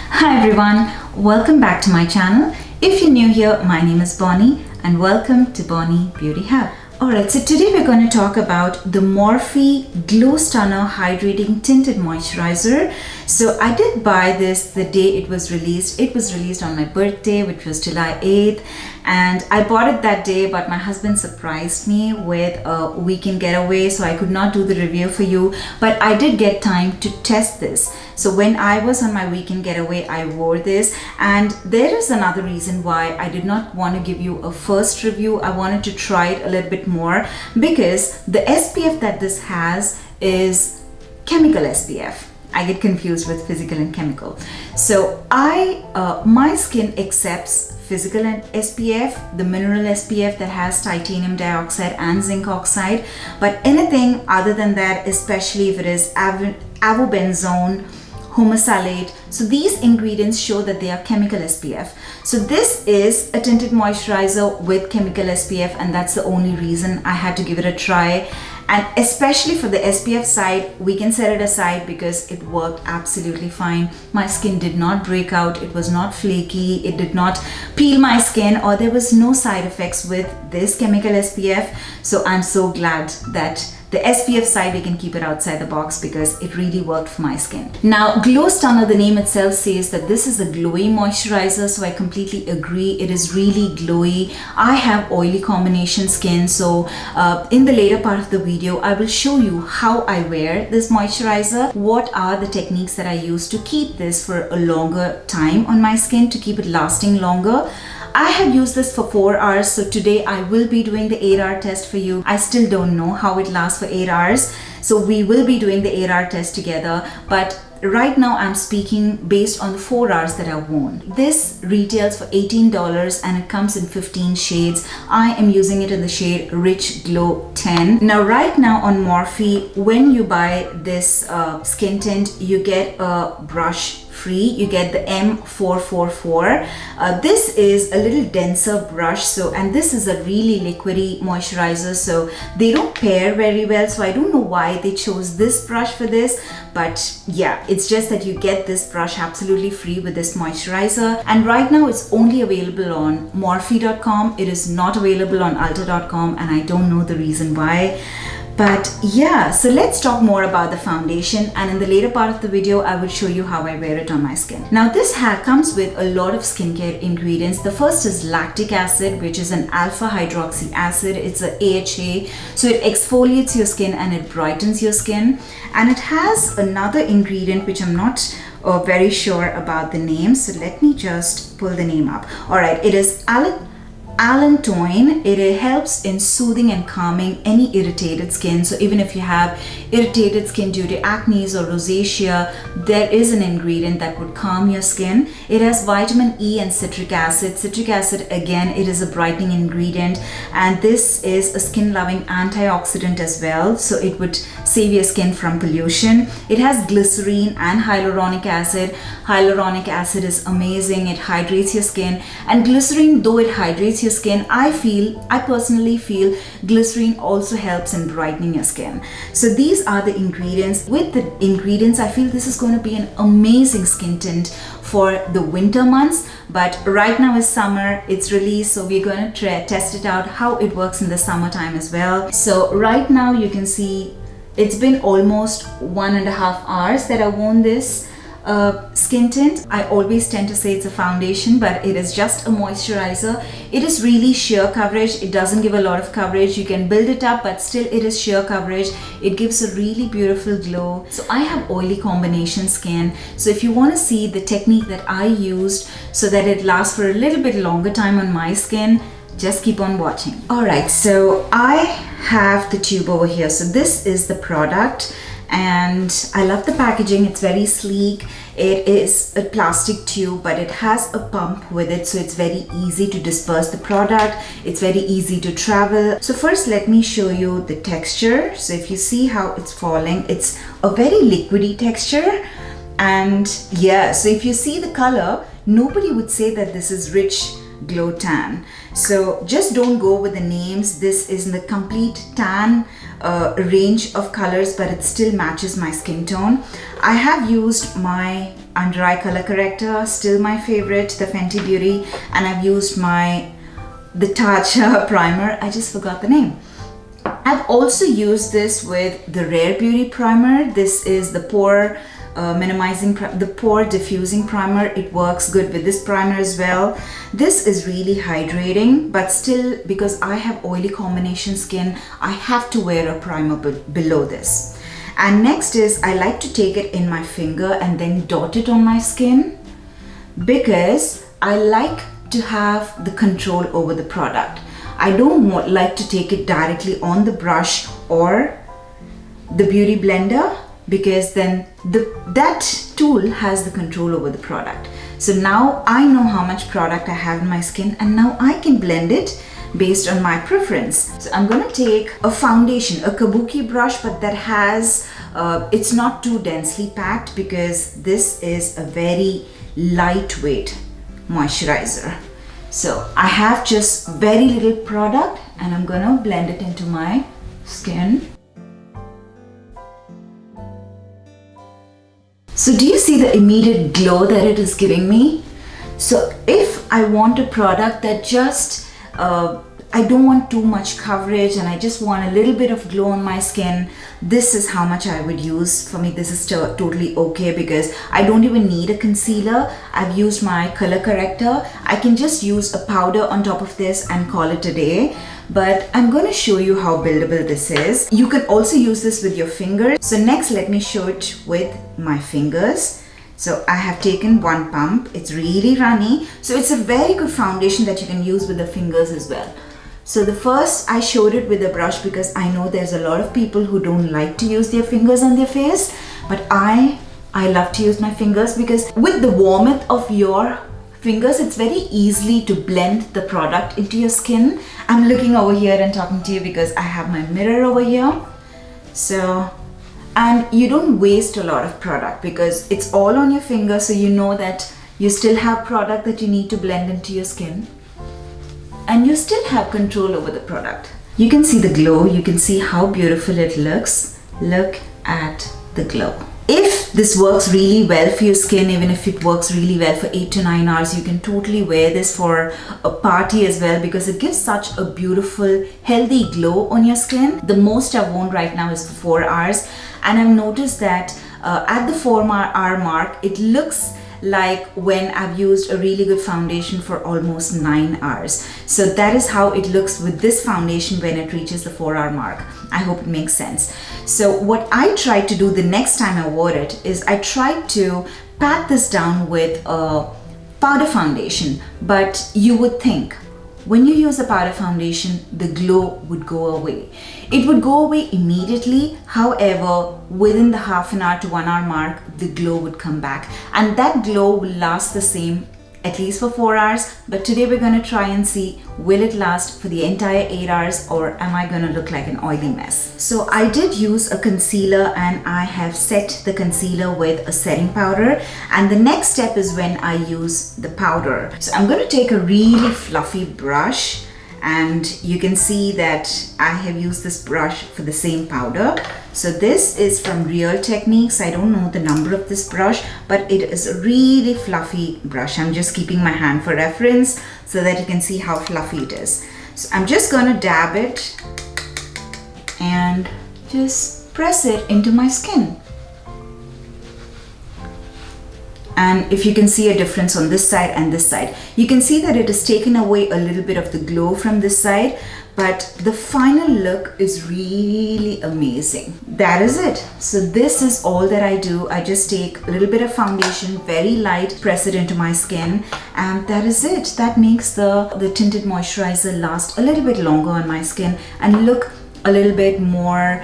Hi everyone, welcome back to my channel. If you're new here, my name is Bonny and welcome to Bonny Beauty Hub. Alright, so today we're going to talk about the Morphe Glowstunner Hydrating Tinted Moisturizer. So I did buy this the day it was released. It was released on my birthday, which was July 8th. And I bought it that day, but my husband surprised me with a weekend getaway, so I could not do the review for you. But I did get time to test this. So when I was on my weekend getaway, I wore this. And there is another reason why I did not want to give you a first review. I wanted to try it a little bit more because the SPF that this has is chemical SPF. I get confused with physical and chemical. So my skin accepts physical and SPF, the mineral SPF that has titanium dioxide and zinc oxide, but anything other than that, especially if it is avobenzone, homosalate, so these ingredients show that they are chemical SPF. So this is a tinted moisturizer with chemical SPF, and that's the only reason I had to give it a try. And especially for the SPF side, we can set it aside because it worked absolutely fine. My skin did not break out, it was not flaky, it did not peel my skin, or there was no side effects with this chemical SPF. So I'm so glad that the SPF side, we can keep it outside the box because it really worked for my skin. Now, Glowstunner, the name itself says that this is a glowy moisturizer, so I completely agree. It is really glowy. I have oily combination skin, so in the later part of the video, I will show you how I wear this moisturizer, what are the techniques that I use to keep this for a longer time on my skin, to keep it lasting longer. I have used this for 4 hours, so today I will be doing the 8-hour test for you. I still don't know how it lasts for 8 hours, so we will be doing the 8-hour test together, but right now I'm speaking based on the 4 hours that I've worn. This retails for $18 and it comes in 15 shades. I am using it in the shade Rich Glow 10. Now right now on Morphe, when you buy this skin tint, you get a brush free. You get the M444. This is a little denser brush, and this is a really liquidy moisturizer, so they don't pair very well, so I don't know why they chose this brush for this, but yeah, it's just that you get this brush absolutely free with this moisturizer. And right now it's only available on Morphe.com. It is not available on Ulta.com, and I don't know the reason why. But yeah, so let's talk more about the foundation, and in the later part of the video I will show you how I wear it on my skin. Now this hack comes with a lot of skincare ingredients. The first is lactic acid, which is an alpha hydroxy acid. It's a AHA, so it exfoliates your skin and it brightens your skin. And it has another ingredient which I'm not very sure about the name, so let me just pull the name up. Alright, it is allantoin. It helps in soothing and calming any irritated skin. So even if you have irritated skin due to acne or rosacea, there is an ingredient that would calm your skin. It has vitamin E and citric acid. Citric acid, again, it is a brightening ingredient, and this is a skin loving antioxidant as well, so it would save your skin from pollution. It has glycerine and hyaluronic acid. Hyaluronic acid is amazing. It hydrates your skin, and glycerine, though it hydrates your skin, I personally feel glycerine also helps in brightening your skin. So these are the ingredients. With the ingredients, I feel this is going to be an amazing skin tint for the winter months, but right now is summer, it's released, so we're going to test it out how it works in the summertime as well. So right now you can see it's been almost 1.5 hours that I've worn this skin tint. I always tend to say it's a foundation, but it is just a moisturizer. It is really sheer coverage. It doesn't give a lot of coverage. You can build it up, but still it is sheer coverage. It gives a really beautiful glow. So I have oily combination skin, so if you want to see the technique that I used so that it lasts for a little bit longer time on my skin, just keep on watching. Alright, so I have the tube over here. So this is the product, and I love the packaging. It's very sleek. It is a plastic tube, but it has a pump with it, so it's very easy to disperse the product. It's very easy to travel. So first let me show you the texture. So if you see how it's falling, it's a very liquidy texture. And yeah, so if you see the color, nobody would say that this is Rich Glow Tan. So just don't go with the names. This is in the complete tan range of colors, but it still matches my skin tone. I have used my under eye color corrector, still my favorite, the Fenty Beauty, and I've used the Tatcha primer. I just forgot the name. I've also used this with the Rare Beauty primer. This is the pore pore diffusing primer. It works good with this primer as well. This is really hydrating, but still, because I have oily combination skin, I have to wear a primer below this. And next is, I like to take it in my finger and then dot it on my skin, because I like to have the control over the product. I don't like to take it directly on the brush or the beauty blender, because then that tool has the control over the product. So now I know how much product I have in my skin, and now I can blend it based on my preference. So I'm gonna take a foundation, a kabuki brush, but that has, it's not too densely packed, because this is a very lightweight moisturizer. So I have just very little product, and I'm gonna blend it into my skin. So do you see the immediate glow that it is giving me? So if I want a product that just, I don't want too much coverage and I just want a little bit of glow on my skin, this is how much I would use. For me, this is totally okay, because I don't even need a concealer. I've used my color corrector. I can just use a powder on top of this and call it a day. But I'm going to show you how buildable this is. You can also use this with your fingers. So next, let me show it with my fingers. So I have taken one pump. It's really runny. So it's a very good foundation that you can use with the fingers as well. So the first, I showed it with a brush because I know there's a lot of people who don't like to use their fingers on their face, but I love to use my fingers, because with the warmth of your fingers, it's very easily to blend the product into your skin. I'm looking over here and talking to you because I have my mirror over here. So, and you don't waste a lot of product because it's all on your finger, so you know that you still have product that you need to blend into your skin. And you still have control over the product. You can see the glow, you can see how beautiful it looks. Look at the glow. If this works really well for your skin, even if it works really well for 8 to 9 hours, you can totally wear this for a party as well, because it gives such a beautiful, healthy glow on your skin. The most I've worn right now is for 4 hours, and I've noticed that at the 4-hour mark, it looks like when I've used a really good foundation for almost 9 hours. So that is how it looks with this foundation when it reaches the 4-hour mark. I hope it makes sense. So what I tried to do the next time I wore it is I tried to pat this down with a powder foundation, but you would think when you use a powder foundation, the glow would go away. It would go away immediately. However, within the half an hour to 1 hour mark, the glow would come back. And that glow will last the same at least for 4 hours. But today we're going to try and see, will it last for the entire 8 hours, or am I going to look like an oily mess? So I did use a concealer, and I have set the concealer with a setting powder. And the next step is when I use the powder. So I'm going to take a really fluffy brush, and you can see that I have used this brush for the same powder. So this is from Real Techniques. I don't know the number of this brush, but it is a really fluffy brush. I'm just keeping my hand for reference so that you can see how fluffy it is. So I'm just gonna dab it and just press it into my skin. And if you can see a difference on this side and this side, you can see that it has taken away a little bit of the glow from this side, but the final look is really amazing. That is it. So this is all that I do. I just take a little bit of foundation, very light, press it into my skin, and that is it. That makes the tinted moisturizer last a little bit longer on my skin and look a little bit more,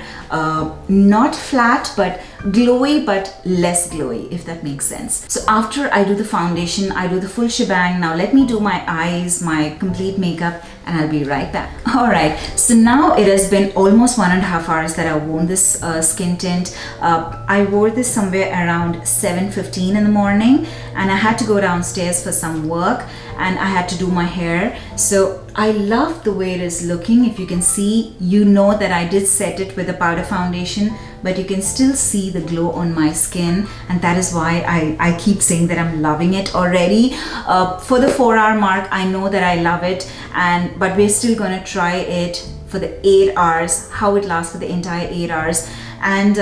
not flat, but glowy, but less glowy, if that makes sense. So after I do the foundation, I do the full shebang. Now let me do my eyes, my complete makeup, and I'll be right back. All right, so now it has been almost 1.5 hours that I've worn this skin tint. I wore this somewhere around 7:15 in the morning, and I had to go downstairs for some work, and I had to do my hair. So I love the way it is looking. If you can see, you know that I did set it with a powder foundation, but you can still see the glow on my skin, and that is why I keep saying that I'm loving it already. For the 4-hour mark, I know that I love it, but we're still gonna try it for the 8 hours, how it lasts for the entire 8 hours. And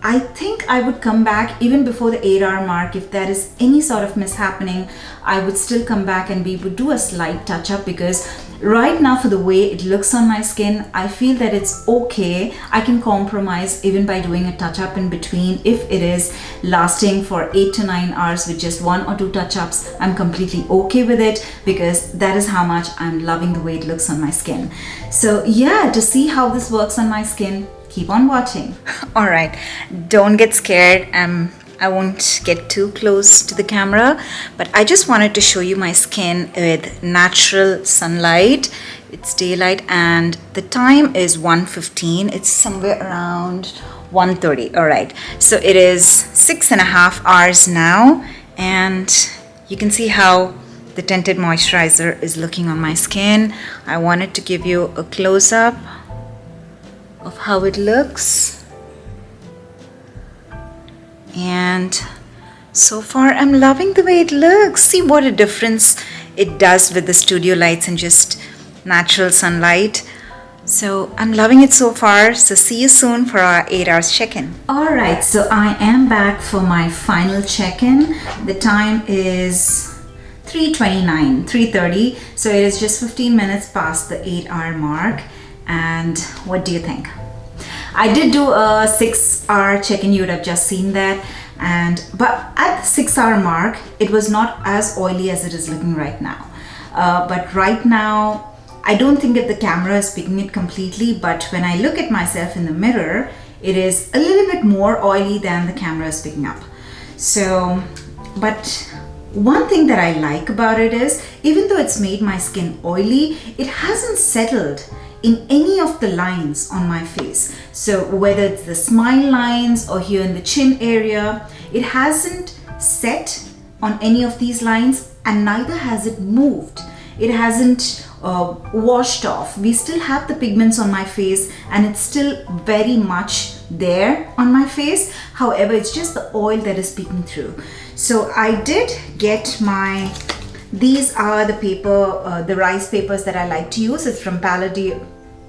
I think I would come back even before the 8-hour mark. If there is any sort of mishappening, I would still come back and we would do a slight touch up, because right now, for the way it looks on my skin, I feel that it's okay. I can compromise even by doing a touch up in between. If it is lasting for 8 to 9 hours with just 1 or 2 touch ups, I'm completely okay with it, because that is how much I'm loving the way it looks on my skin. So yeah, to see how this works on my skin, keep on watching. All right, don't get scared. I won't get too close to the camera, but I just wanted to show you my skin with natural sunlight. It's daylight and the time is 1:15. It's somewhere around 1:30. All right, so it is 6.5 hours now, and you can see how the tinted moisturizer is looking on my skin. I wanted to give you a close-up of how it looks, and so far I'm loving the way it looks. See what a difference it does with the studio lights and just natural sunlight. So I'm loving it so far. So see you soon for our 8 hours check-in. All right, so I am back for my final check-in. The time is 3:30, so it is just 15 minutes past the 8-hour mark. And what do you think? I did do a 6-hour check-in. You would have just seen that, but at the 6-hour mark, it was not as oily as it is looking right now. But right now, I don't think that the camera is picking it completely, but when I look at myself in the mirror, it is a little bit more oily than the camera is picking up. So, but one thing that I like about it is, even though it's made my skin oily, it hasn't settled in any of the lines on my face. So whether it's the smile lines or here in the chin area, it hasn't set on any of these lines, and neither has it moved. It hasn't washed off. We still have the pigments on my face, and it's still very much there on my face. However, it's just the oil that is peeking through. So I did get these are the paper, the rice papers that I like to use. It's from Palladio.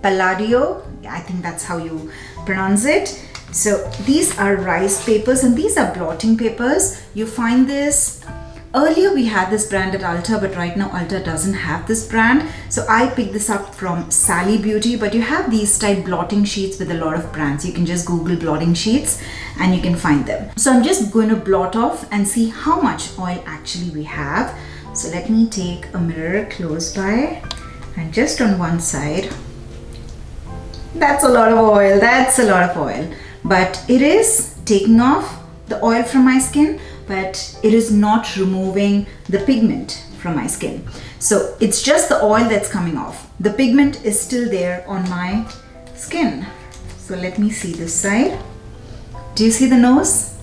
I think that's how you pronounce it. So these are rice papers, and these are blotting papers. You find this, earlier we had this brand at Ulta, but right now Ulta doesn't have this brand. So I picked this up from Sally Beauty, but you have these type blotting sheets with a lot of brands. You can just Google blotting sheets and you can find them. So I'm just going to blot off and see how much oil actually we have. So let me take a mirror close by, and just on one side, that's a lot of oil, that's a lot of oil. But it is taking off the oil from my skin, but it is not removing the pigment from my skin. So it's just the oil that's coming off. The pigment is still there on my skin. So let me see this side. Do you see the nose?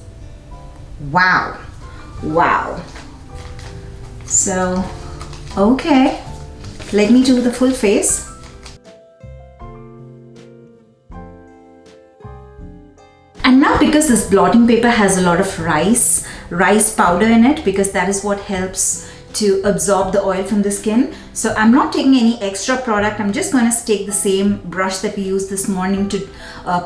Wow, wow. So, okay, let me do the full face. And now, because this blotting paper has a lot of rice powder in it, because that is what helps to absorb the oil from the skin. So I'm not taking any extra product. I'm just going to take the same brush that we used this morning to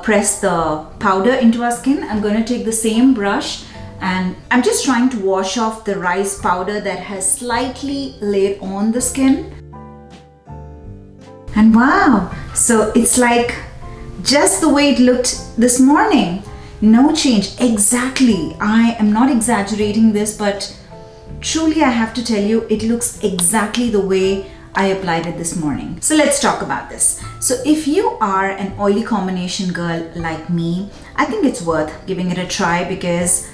press the powder into our skin. I'm going to take the same brush, and I'm just trying to wash off the rice powder that has slightly laid on the skin. And wow, so it's like just the way it looked this morning. No change, exactly. I am not exaggerating this, but truly I have to tell you, it looks exactly the way I applied it this morning. So let's talk about this. So if you are an oily combination girl like me, I think it's worth giving it a try, because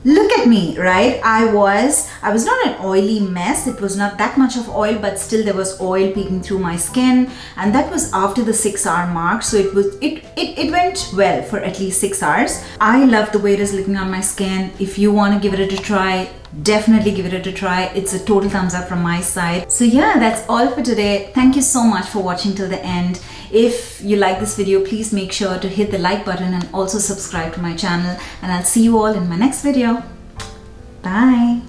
look at me, right? I was not an oily mess. It was not that much of oil, but still there was oil peeking through my skin, and that was after the 6-hour mark. So it went well for at least 6 hours. I love the way it is looking on my skin. If you want to give it a try, definitely give it a try. It's a total thumbs up from my side. So yeah, that's all for today. Thank you so much for watching till the end. If you like this video, please make sure to hit the like button and also subscribe to my channel, and I'll see you all in my next video. Bye.